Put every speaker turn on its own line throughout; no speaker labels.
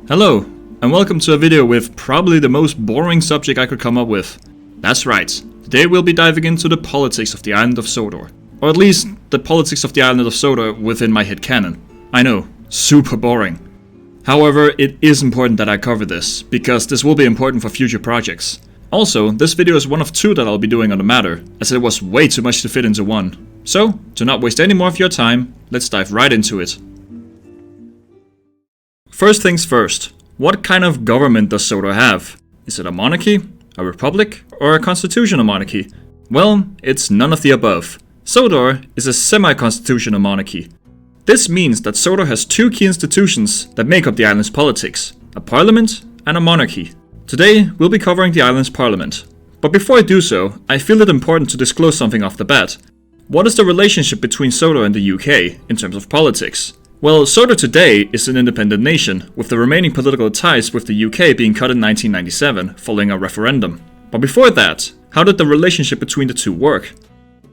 Hello, and welcome to a video with probably the most boring subject I could come up with. That's right, today we'll be diving into the politics of the island of Sodor. Or at least, the politics of the island of Sodor within my headcanon. I know, super boring. However, it is important that I cover this, because this will be important for future projects. Also, this video is one of two that I'll be doing on the matter, as it was way too much to fit into one. So, to not waste any more of your time, let's dive right into it. First things first, what kind of government does Sodor have? Is it a monarchy, a republic, or a constitutional monarchy? Well, it's none of the above. Sodor is a semi-constitutional monarchy. This means that Sodor has two key institutions that make up the island's politics, a parliament and a monarchy. Today, we'll be covering the island's parliament. But before I do so, I feel it important to disclose something off the bat. What is the relationship between Sodor and the UK in terms of politics? Well, Sodor today is an independent nation, with the remaining political ties with the UK being cut in 1997, following a referendum. But before that, how did the relationship between the two work?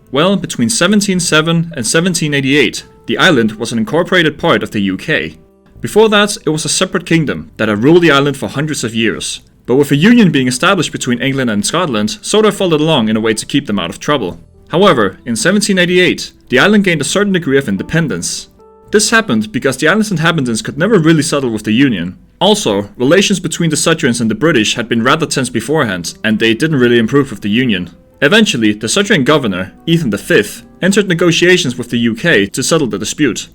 Well, between 1707 and 1788, the island was an incorporated part of the UK. Before that, it was a separate kingdom that had ruled the island for hundreds of years. But with a union being established between England and Scotland, Sodor followed along in a way to keep them out of trouble. However, in 1788, the island gained a certain degree of independence. This happened because the island's inhabitants could never really settle with the Union. Also, relations between the Sudrians and the British had been rather tense beforehand, and they didn't really improve with the Union. Eventually, the Sudrian governor, Ethan V, entered negotiations with the UK to settle the dispute.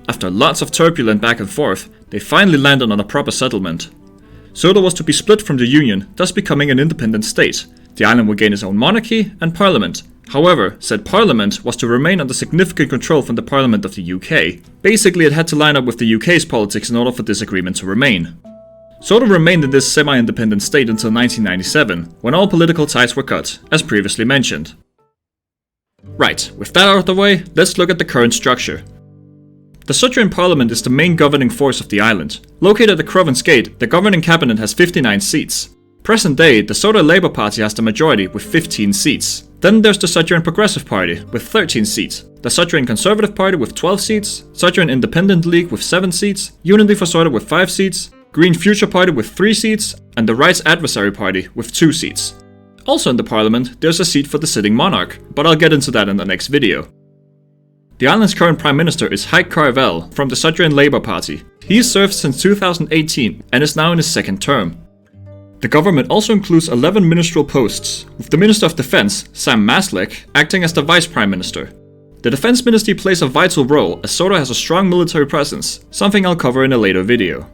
After lots of turbulent back and forth, they finally landed on a proper settlement. Sodor was to be split from the Union, thus becoming an independent state. The island would gain its own monarchy and parliament. However, said parliament was to remain under significant control from the parliament of the UK. Basically, it had to line up with the UK's politics in order for this agreement to remain. Sodor remained in this semi-independent state until 1997, when all political ties were cut, as previously mentioned. Right, with that out of the way, let's look at the current structure. The Sudrian Parliament is the main governing force of the island. Located at Crovan's Gate, the governing cabinet has 59 seats. Present day, the Sodor Labour Party has the majority with 15 seats. Then there's the Sudrian Progressive Party with 13 seats, the Sudrian Conservative Party with 12 seats, Sudrian Independent League with 7 seats, Unity for Sodor with 5 seats, Green Future Party with 3 seats, and the Rights Adversary Party with 2 seats. Also in the parliament, there's a seat for the sitting monarch, but I'll get into that in the next video. The island's current Prime Minister is Helik Er from the Sudrian Labour Party. He has served since 2018 and is now in his second term. The government also includes 11 ministerial posts, with the Minister of Defense, Sam Maslek, acting as the Vice Prime Minister. The Defense Ministry plays a vital role as Sodor has a strong military presence, something I'll cover in a later video.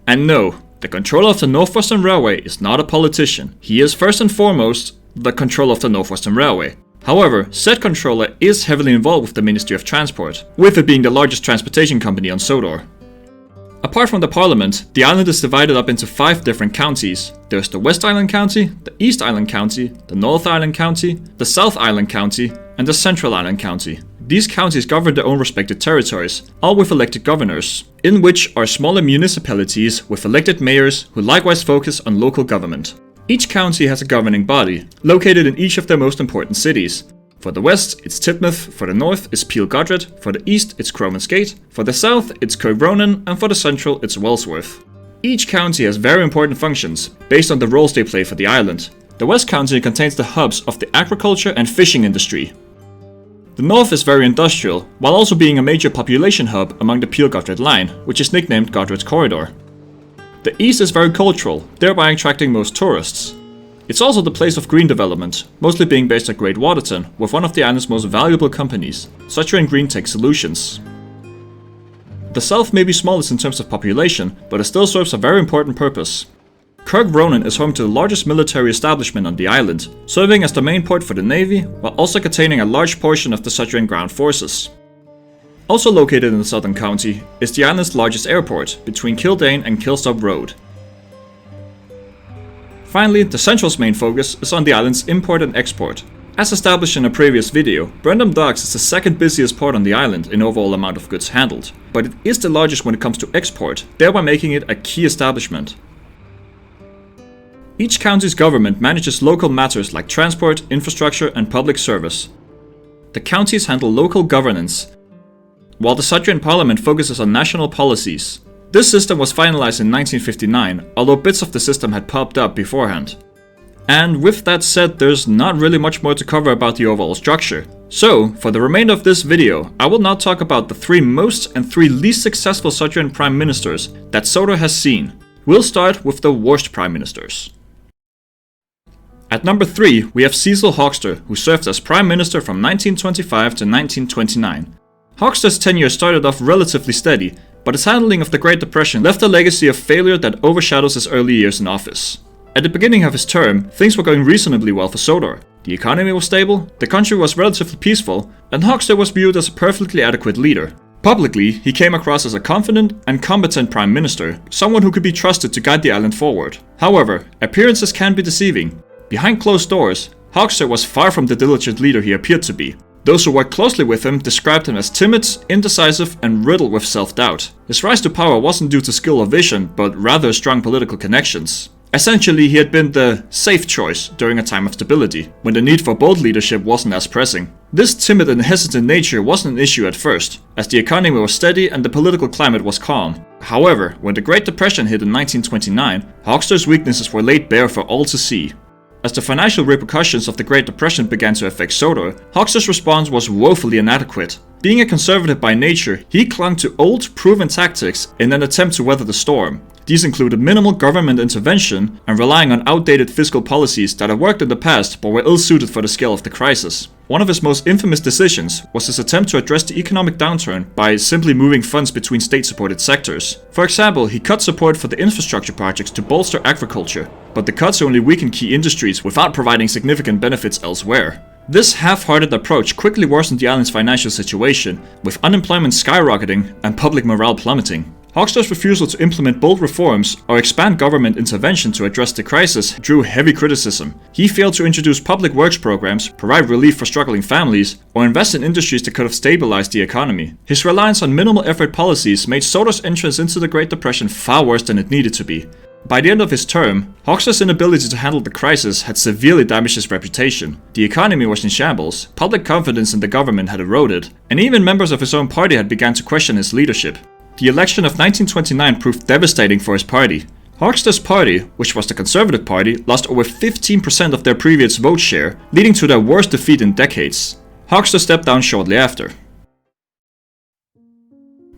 And no, the controller of the Northwestern Railway is not a politician. He is first and foremost the controller of the Northwestern Railway. However, said controller is heavily involved with the Ministry of Transport, with it being the largest transportation company on Sodor. Apart from the parliament, the island is divided up into 5 different counties. There's the West Island County, the East Island County, the North Island County, the South Island County, and the Central Island County. These counties govern their own respective territories, all with elected governors, in which are smaller municipalities with elected mayors who likewise focus on local government. Each county has a governing body, located in each of their most important cities. For the west, it's Titmouth, for the north, it's Peel Godred, for the east, it's Crovan's Gate, for the south, it's Ronan, and for the central, it's Wellsworth. Each county has very important functions, based on the roles they play for the island. The west county contains the hubs of the agriculture and fishing industry. The north is very industrial, while also being a major population hub among the Peel Godred line, which is nicknamed Godred's Corridor. The east is very cultural, thereby attracting most tourists. It's also the place of green development, mostly being based at Great Waterton, with one of the island's most valuable companies, Sudrian Green Tech Solutions. The south may be smallest in terms of population, but it still serves a very important purpose. Ronan is home to the largest military establishment on the island, serving as the main port for the navy, while also containing a large portion of the Sudrian ground forces. Also located in the southern county is the island's largest airport, between Kildane and Kilstop Road. Finally, the Central's main focus is on the island's import and export. As established in a previous video, Brendam Docks is the second busiest port on the island in overall amount of goods handled, but it is the largest when it comes to export, thereby making it a key establishment. Each county's government manages local matters like transport, infrastructure, and public service. The counties handle local governance, while the Sudrian Parliament focuses on national policies. This system was finalized in 1959, although bits of the system had popped up beforehand. And with that said, there's not really much more to cover about the overall structure. So, for the remainder of this video, I will now talk about the 3 most and 3 least successful Sudrian prime ministers that Sodor has seen. We'll start with the worst prime ministers. At number 3, we have Cecil Hoekstra, who served as prime minister from 1925 to 1929. Hoekstra's tenure started off relatively steady, but his handling of the Great Depression left a legacy of failure that overshadows his early years in office. At the beginning of his term, things were going reasonably well for Sodor. The economy was stable, the country was relatively peaceful, and Hoekstra was viewed as a perfectly adequate leader. Publicly, he came across as a confident and competent prime minister, someone who could be trusted to guide the island forward. However, appearances can be deceiving. Behind closed doors, Hoekstra was far from the diligent leader he appeared to be. Those who worked closely with him described him as timid, indecisive, and riddled with self-doubt. His rise to power wasn't due to skill or vision, but rather strong political connections. Essentially, he had been the safe choice during a time of stability, when the need for bold leadership wasn't as pressing. This timid and hesitant nature wasn't an issue at first, as the economy was steady and the political climate was calm. However, when the Great Depression hit in 1929, Hoekstra's weaknesses were laid bare for all to see. As the financial repercussions of the Great Depression began to affect Sodor, Hoekstra's response was woefully inadequate. Being a conservative by nature, he clung to old, proven tactics in an attempt to weather the storm. These included minimal government intervention and relying on outdated fiscal policies that had worked in the past but were ill-suited for the scale of the crisis. One of his most infamous decisions was his attempt to address the economic downturn by simply moving funds between state-supported sectors. For example, he cut support for the infrastructure projects to bolster agriculture, but the cuts only weakened key industries without providing significant benefits elsewhere. This half-hearted approach quickly worsened the island's financial situation, with unemployment skyrocketing and public morale plummeting. Hoekstra's refusal to implement bold reforms or expand government intervention to address the crisis drew heavy criticism. He failed to introduce public works programs, provide relief for struggling families, or invest in industries that could have stabilized the economy. His reliance on minimal effort policies made Sodor's entrance into the Great Depression far worse than it needed to be. By the end of his term, Hoekstra's inability to handle the crisis had severely damaged his reputation. The economy was in shambles, public confidence in the government had eroded, and even members of his own party had begun to question his leadership. The election of 1929 proved devastating for his party. Hoekstra's party, which was the Conservative Party, lost over 15% of their previous vote share, leading to their worst defeat in decades. Hoekstra stepped down shortly after.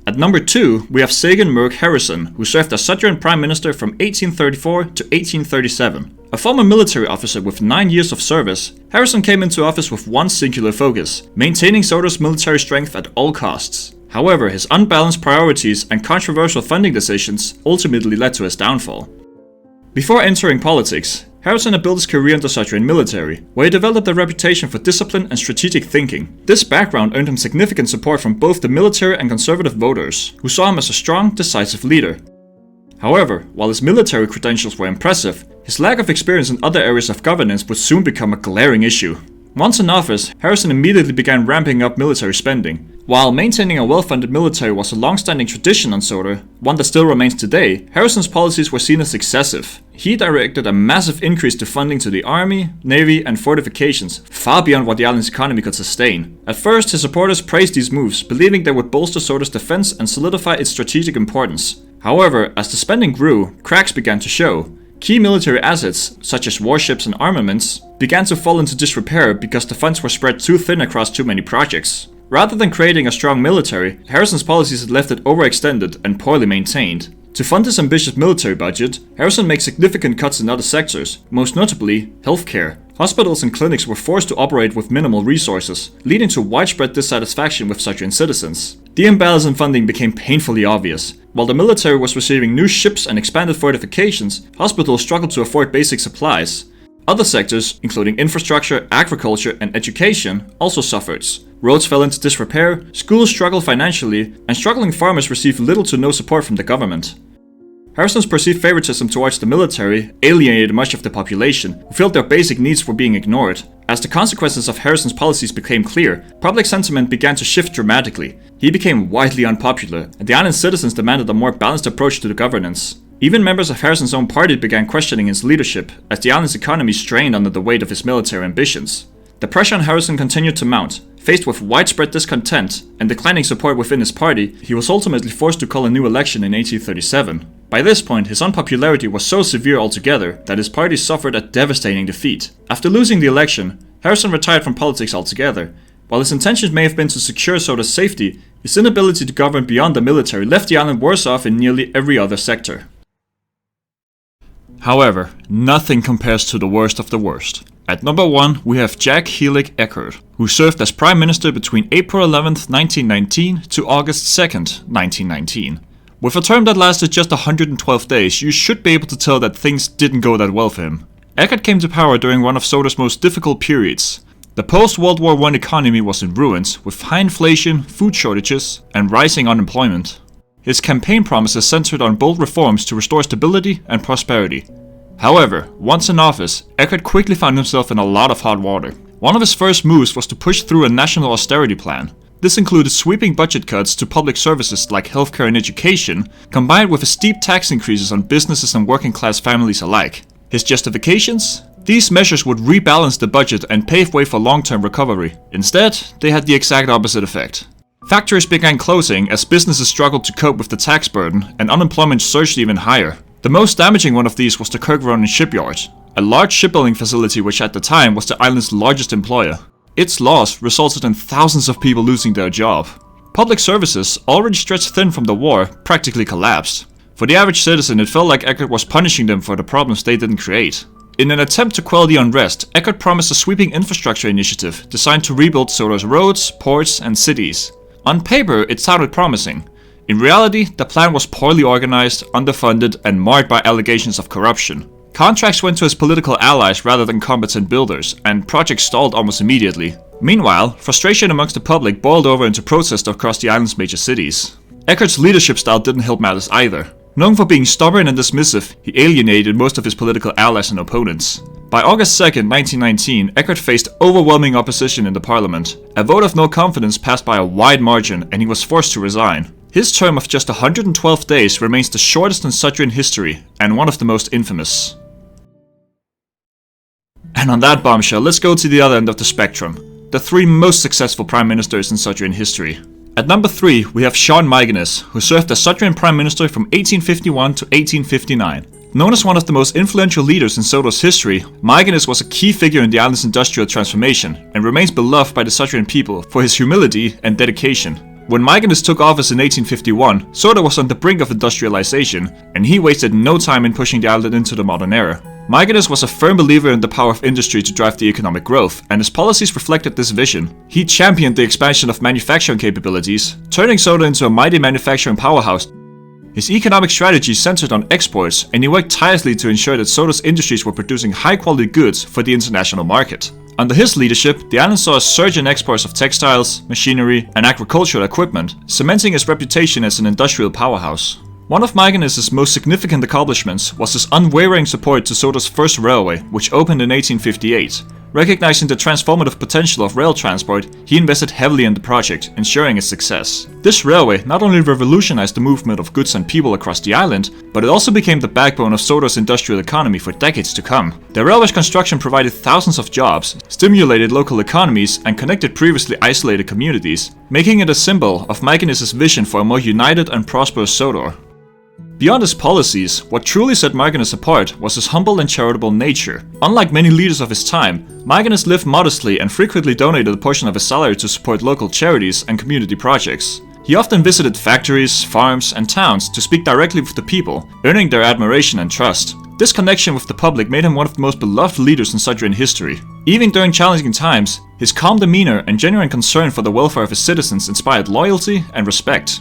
At number 2, we have Sagan Merck Harrison, who served as Sudrian Prime Minister from 1834 to 1837. A former military officer with 9 years of service, Harrison came into office with one singular focus: maintaining Sodor's military strength at all costs. However, his unbalanced priorities and controversial funding decisions ultimately led to his downfall. Before entering politics, Harrison had built his career in the Sudrian military, where he developed a reputation for discipline and strategic thinking. This background earned him significant support from both the military and conservative voters, who saw him as a strong, decisive leader. However, while his military credentials were impressive, his lack of experience in other areas of governance would soon become a glaring issue. Once in office, Harrison immediately began ramping up military spending. While maintaining a well-funded military was a long-standing tradition on Sodor, one that still remains today, Harrison's policies were seen as excessive. He directed a massive increase to funding to the army, navy, and fortifications, far beyond what the island's economy could sustain. At first, his supporters praised these moves, believing they would bolster Sodor's defense and solidify its strategic importance. However, as the spending grew, cracks began to show. Key military assets, such as warships and armaments, began to fall into disrepair because the funds were spread too thin across too many projects. Rather than creating a strong military, Harrison's policies had left it overextended and poorly maintained. To fund his ambitious military budget, Harrison made significant cuts in other sectors, most notably healthcare. Hospitals and clinics were forced to operate with minimal resources, leading to widespread dissatisfaction with Sudrian citizens. The imbalance in funding became painfully obvious. While the military was receiving new ships and expanded fortifications, hospitals struggled to afford basic supplies. Other sectors, including infrastructure, agriculture, and education, also suffered. Roads fell into disrepair, schools struggled financially, and struggling farmers received little to no support from the government. Harrison's perceived favoritism towards the military alienated much of the population, who felt their basic needs were being ignored. As the consequences of Harrison's policies became clear, public sentiment began to shift dramatically. He became widely unpopular, and the island's citizens demanded a more balanced approach to the governance. Even members of Harrison's own party began questioning his leadership, as the island's economy strained under the weight of his military ambitions. The pressure on Harrison continued to mount. Faced with widespread discontent and declining support within his party, he was ultimately forced to call a new election in 1837. By this point, his unpopularity was so severe altogether that his party suffered a devastating defeat. After losing the election, Harrison retired from politics altogether. While his intentions may have been to secure Sodor's safety, his inability to govern beyond the military left the island worse off in nearly every other sector. However, nothing compares to the worst of the worst. At number 1, we have Helik Er, who served as Prime Minister between April 11th, 1919 to August 2nd, 1919. With a term that lasted just 112 days, you should be able to tell that things didn't go that well for him. Eckert came to power during one of Sodor's most difficult periods. The post-World War I economy was in ruins, with high inflation, food shortages, and rising unemployment. His campaign promises centered on bold reforms to restore stability and prosperity. However, once in office, Eckert quickly found himself in a lot of hot water. One of his first moves was to push through a national austerity plan. This included sweeping budget cuts to public services like healthcare and education, combined with steep tax increases on businesses and working-class families alike. His justifications? These measures would rebalance the budget and pave way for long-term recovery. Instead, they had the exact opposite effect. Factories began closing as businesses struggled to cope with the tax burden, and unemployment surged even higher. The most damaging one of these was the Kirkronan shipyard, a large shipbuilding facility which at the time was the island's largest employer. Its loss resulted in thousands of people losing their job. Public services, already stretched thin from the war, practically collapsed. For the average citizen, it felt like Eckert was punishing them for the problems they didn't create. In an attempt to quell the unrest, Eckert promised a sweeping infrastructure initiative designed to rebuild Sodor's roads, ports, and cities. On paper, it sounded promising. In reality, the plan was poorly organized, underfunded, and marred by allegations of corruption. Contracts went to his political allies rather than competent builders, and projects stalled almost immediately. Meanwhile, frustration amongst the public boiled over into protest across the island's major cities. Eckert's leadership style didn't help matters either. Known for being stubborn and dismissive, he alienated most of his political allies and opponents. By August 2nd, 1919, Eckert faced overwhelming opposition in the parliament. A vote of no confidence passed by a wide margin, and he was forced to resign. His term of just 112 days remains the shortest in Sudrian history, and one of the most infamous. And on that bombshell, let's go to the other end of the spectrum. The 3 most successful prime ministers in Sudrian history. At number 3, we have Sean Magnus, who served as Sudrian Prime Minister from 1851 to 1859. Known as one of the most influential leaders in Sodor's history, Magnus was a key figure in the island's industrial transformation, and remains beloved by the Sudrian people for his humility and dedication. When Magnus took office in 1851, Sodor was on the brink of industrialization, and he wasted no time in pushing the island into the modern era. Magnus was a firm believer in the power of industry to drive the economic growth, and his policies reflected this vision. He championed the expansion of manufacturing capabilities, turning Sodor into a mighty manufacturing powerhouse. His economic strategy centered on exports, and he worked tirelessly to ensure that Sodor's industries were producing high-quality goods for the international market. Under his leadership, the island saw a surge in exports of textiles, machinery, and agricultural equipment, cementing its reputation as an industrial powerhouse. One of Magnus's most significant accomplishments was his unwavering support to Sodor's first railway, which opened in 1858. Recognizing the transformative potential of rail transport, he invested heavily in the project, ensuring its success. This railway not only revolutionized the movement of goods and people across the island, but it also became the backbone of Sodor's industrial economy for decades to come. The railway's construction provided thousands of jobs, stimulated local economies, and connected previously isolated communities, making it a symbol of Magnus's vision for a more united and prosperous Sodor. Beyond his policies, what truly set Magnus apart was his humble and charitable nature. Unlike many leaders of his time, Magnus lived modestly and frequently donated a portion of his salary to support local charities and community projects. He often visited factories, farms, and towns to speak directly with the people, earning their admiration and trust. This connection with the public made him one of the most beloved leaders in Sudrian history. Even during challenging times, his calm demeanor and genuine concern for the welfare of his citizens inspired loyalty and respect.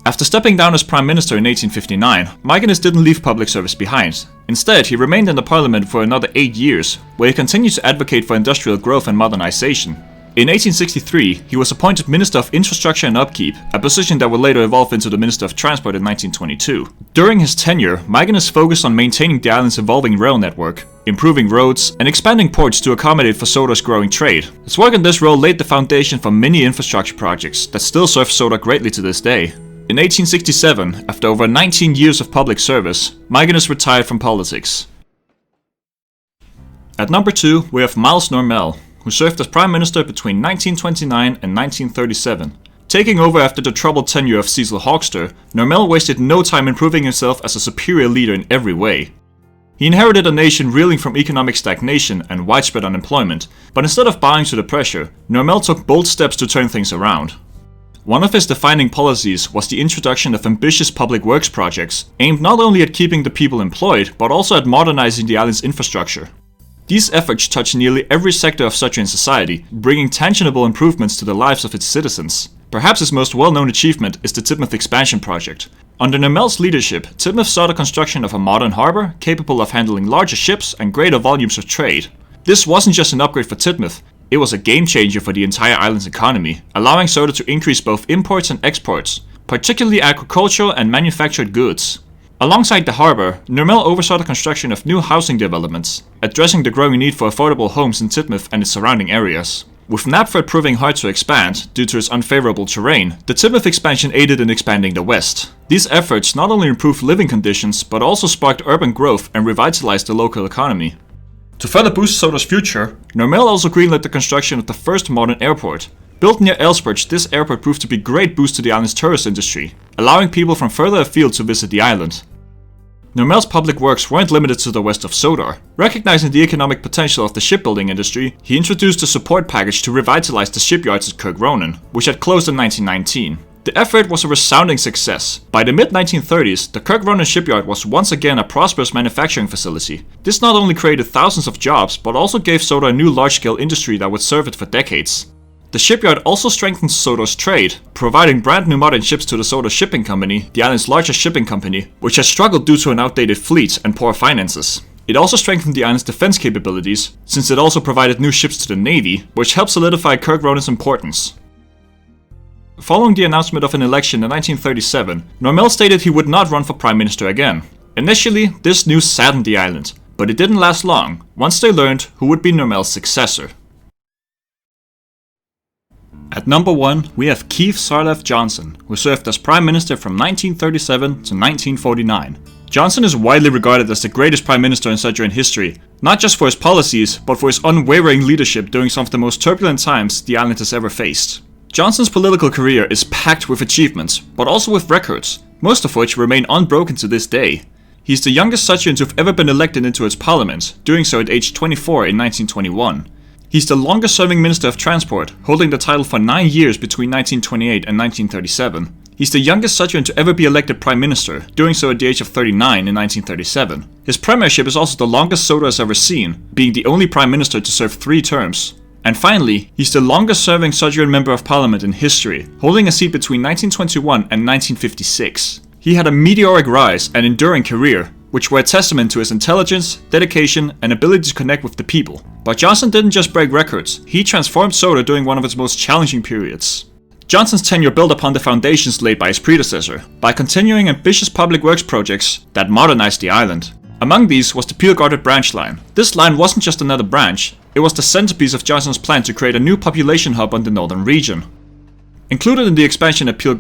After stepping down as Prime Minister in 1859, Magnus didn't leave public service behind. Instead, he remained in the parliament for another 8 years, where he continued to advocate for industrial growth and modernization. In 1863, he was appointed Minister of Infrastructure and Upkeep, a position that would later evolve into the Minister of Transport in 1922. During his tenure, Magnus focused on maintaining the island's evolving rail network, improving roads, and expanding ports to accommodate for Sodor's growing trade. His work in this role laid the foundation for many infrastructure projects that still serve Sodor greatly to this day. In 1867, after over 19 years of public service, Magnus retired from politics. At number 2, we have Magnus Nordl, who served as Prime Minister between 1929 and 1937. Taking over after the troubled tenure of Cecil Hogster, Nordl wasted no time in proving himself as a superior leader in every way. He inherited a nation reeling from economic stagnation and widespread unemployment, but instead of bowing to the pressure, Nordl took bold steps to turn things around. One of his defining policies was the introduction of ambitious public works projects, aimed not only at keeping the people employed, but also at modernizing the island's infrastructure. These efforts touched nearly every sector of Sudrian society, bringing tangible improvements to the lives of its citizens. Perhaps his most well-known achievement is the Tidmouth Expansion Project. Under Nordl's leadership, Tidmouth saw the construction of a modern harbour, capable of handling larger ships and greater volumes of trade. This wasn't just an upgrade for Tidmouth, it was a game-changer for the entire island's economy, allowing Sodor to increase both imports and exports, particularly agricultural and manufactured goods. Alongside the harbour, Nordl oversaw the construction of new housing developments, addressing the growing need for affordable homes in Tidmouth and its surrounding areas. With Knapford proving hard to expand due to its unfavorable terrain, the Tidmouth expansion aided in expanding the west. These efforts not only improved living conditions, but also sparked urban growth and revitalized the local economy. To further boost Sodor's future, Nordl also greenlit the construction of the first modern airport. Built near Elsbridge, this airport proved to be a great boost to the island's tourist industry, allowing people from further afield to visit the island. Nordl's public works weren't limited to the west of Sodor. Recognizing the economic potential of the shipbuilding industry, he introduced a support package to revitalize the shipyards at Kirkronan, which had closed in 1919. The effort was a resounding success. By the mid-1930s, the Kirkronan shipyard was once again a prosperous manufacturing facility. This not only created thousands of jobs, but also gave Sodor a new large-scale industry that would serve it for decades. The shipyard also strengthened Sodor's trade, providing brand new modern ships to the Sodor Shipping Company, the island's largest shipping company, which had struggled due to an outdated fleet and poor finances. It also strengthened the island's defense capabilities, since it also provided new ships to the Navy, which helped solidify Kirkronan's importance. Following the announcement of an election in 1937, Nordl stated he would not run for Prime Minister again. Initially, this news saddened the island, but it didn't last long, once they learned who would be Nordl's successor. At number 1, we have Keith Sarf Johnson, who served as Prime Minister from 1937 to 1949. Johnson is widely regarded as the greatest Prime Minister in Sudrian history, not just for his policies, but for his unwavering leadership during some of the most turbulent times the island has ever faced. Johnson's political career is packed with achievements, but also with records, most of which remain unbroken to this day. He's the youngest Sudrian to have ever been elected into its parliament, doing so at age 24 in 1921. He's the longest serving Minister of Transport, holding the title for 9 years between 1928 and 1937. He's the youngest Sudrian to ever be elected Prime Minister, doing so at the age of 39 in 1937. His premiership is also the longest Sodor has ever seen, being the only Prime Minister to serve 3 terms. And finally, he's the longest serving Sudrian Member of Parliament in history, holding a seat between 1921 and 1956. He had a meteoric rise and enduring career, which were a testament to his intelligence, dedication, and ability to connect with the people. But Johnson didn't just break records, he transformed Sodor during one of its most challenging periods. Johnson's tenure built upon the foundations laid by his predecessor, by continuing ambitious public works projects that modernized the island. Among these was the Peel branch line. This line wasn't just another branch, it was the centerpiece of Johnson's plan to create a new population hub on the northern region. Included in the expansion at Peel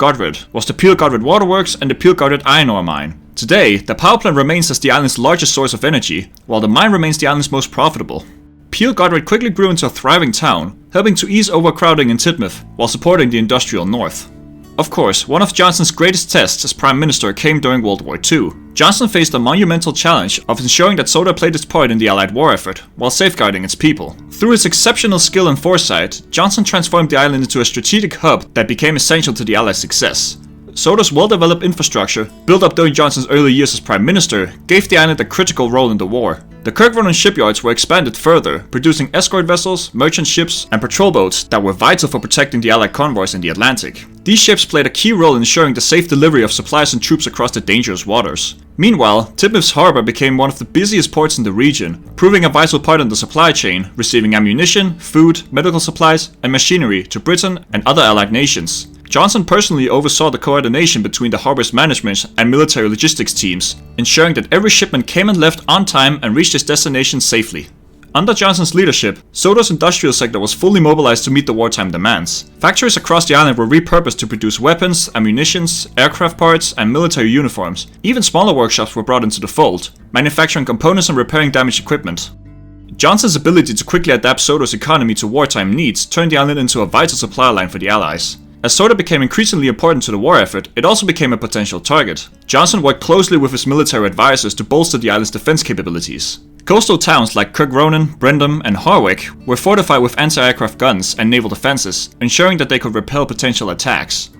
was the Peel Waterworks and the Peel iron ore mine. Today, the power plant remains as the island's largest source of energy, while the mine remains the island's most profitable. Peel quickly grew into a thriving town, helping to ease overcrowding in Tidmouth, while supporting the industrial north. Of course, one of Johnson's greatest tests as Prime Minister came during World War II. Johnson faced the monumental challenge of ensuring that Sodor played its part in the Allied war effort, while safeguarding its people. Through his exceptional skill and foresight, Johnson transformed the island into a strategic hub that became essential to the Allies' success. Sodor's well-developed infrastructure, built up during Johnson's early years as Prime Minister, gave the island a critical role in the war. The Kirkronan shipyards were expanded further, producing escort vessels, merchant ships, and patrol boats that were vital for protecting the Allied convoys in the Atlantic. These ships played a key role in ensuring the safe delivery of supplies and troops across the dangerous waters. Meanwhile, Tidmouth's harbour became one of the busiest ports in the region, proving a vital part in the supply chain, receiving ammunition, food, medical supplies, and machinery to Britain and other Allied nations. Johnson personally oversaw the coordination between the harbor's management and military logistics teams, ensuring that every shipment came and left on time and reached its destination safely. Under Johnson's leadership, Sodor's industrial sector was fully mobilized to meet the wartime demands. Factories across the island were repurposed to produce weapons, ammunitions, aircraft parts, and military uniforms. Even smaller workshops were brought into the fold, manufacturing components and repairing damaged equipment. Johnson's ability to quickly adapt Sodor's economy to wartime needs turned the island into a vital supply line for the Allies. As Sodor became increasingly important to the war effort, it also became a potential target. Johnson worked closely with his military advisors to bolster the island's defense capabilities. Coastal towns like Kirkronan, Brendam, and Harwick were fortified with anti-aircraft guns and naval defenses, ensuring that they could repel potential attacks.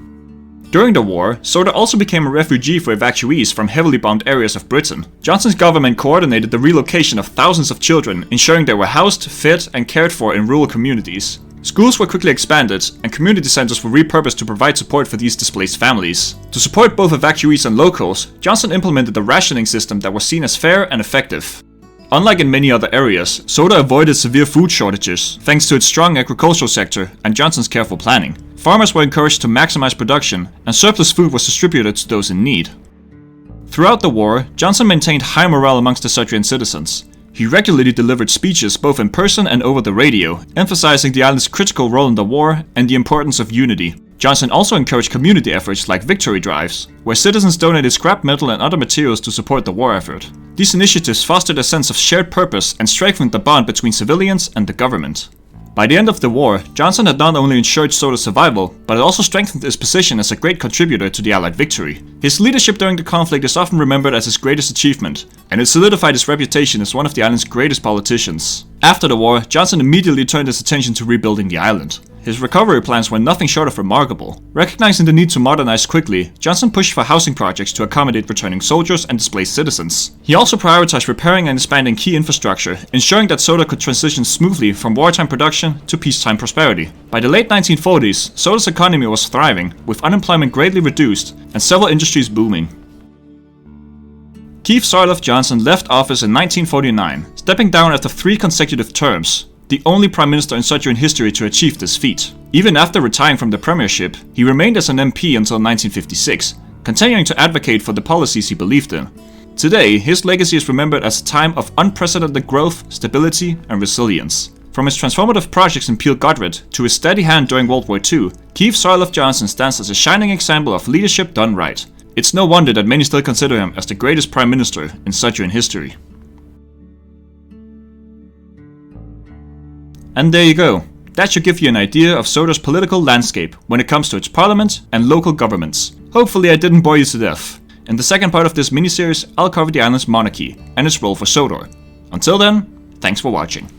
During the war, Sodor also became a refugee for evacuees from heavily bombed areas of Britain. Johnson's government coordinated the relocation of thousands of children, ensuring they were housed, fed, and cared for in rural communities. Schools were quickly expanded, and community centers were repurposed to provide support for these displaced families. To support both evacuees and locals, Johnson implemented a rationing system that was seen as fair and effective. Unlike in many other areas, Sodor avoided severe food shortages thanks to its strong agricultural sector and Johnson's careful planning. Farmers were encouraged to maximize production, and surplus food was distributed to those in need. Throughout the war, Johnson maintained high morale amongst the Sudrian citizens. He regularly delivered speeches both in person and over the radio, emphasizing the island's critical role in the war and the importance of unity. Johnson also encouraged community efforts like victory drives, where citizens donated scrap metal and other materials to support the war effort. These initiatives fostered a sense of shared purpose and strengthened the bond between civilians and the government. By the end of the war, Johnson had not only ensured Sodor's survival, but it also strengthened his position as a great contributor to the Allied victory. His leadership during the conflict is often remembered as his greatest achievement, and it solidified his reputation as one of the island's greatest politicians. After the war, Johnson immediately turned his attention to rebuilding the island. His recovery plans were nothing short of remarkable. Recognizing the need to modernize quickly, Johnson pushed for housing projects to accommodate returning soldiers and displaced citizens. He also prioritized repairing and expanding key infrastructure, ensuring that Sodor could transition smoothly from wartime production to peacetime prosperity. By the late 1940s, Sodor's economy was thriving, with unemployment greatly reduced and several industries booming. Keith Sarf Johnson left office in 1949, stepping down after 3 consecutive terms, the only prime minister in Sudrian history to achieve this feat. Even after retiring from the premiership, he remained as an MP until 1956, continuing to advocate for the policies he believed in. Today, his legacy is remembered as a time of unprecedented growth, stability, and resilience. From his transformative projects in Peel Godred to his steady hand during World War II, Keith Sarf Johnson stands as a shining example of leadership done right. It's no wonder that many still consider him as the greatest prime minister in Sudrian history. And there you go. That should give you an idea of Sodor's political landscape when it comes to its parliament and local governments. Hopefully I didn't bore you to death. In the second part of this miniseries, I'll cover the island's monarchy and its role for Sodor. Until then, thanks for watching.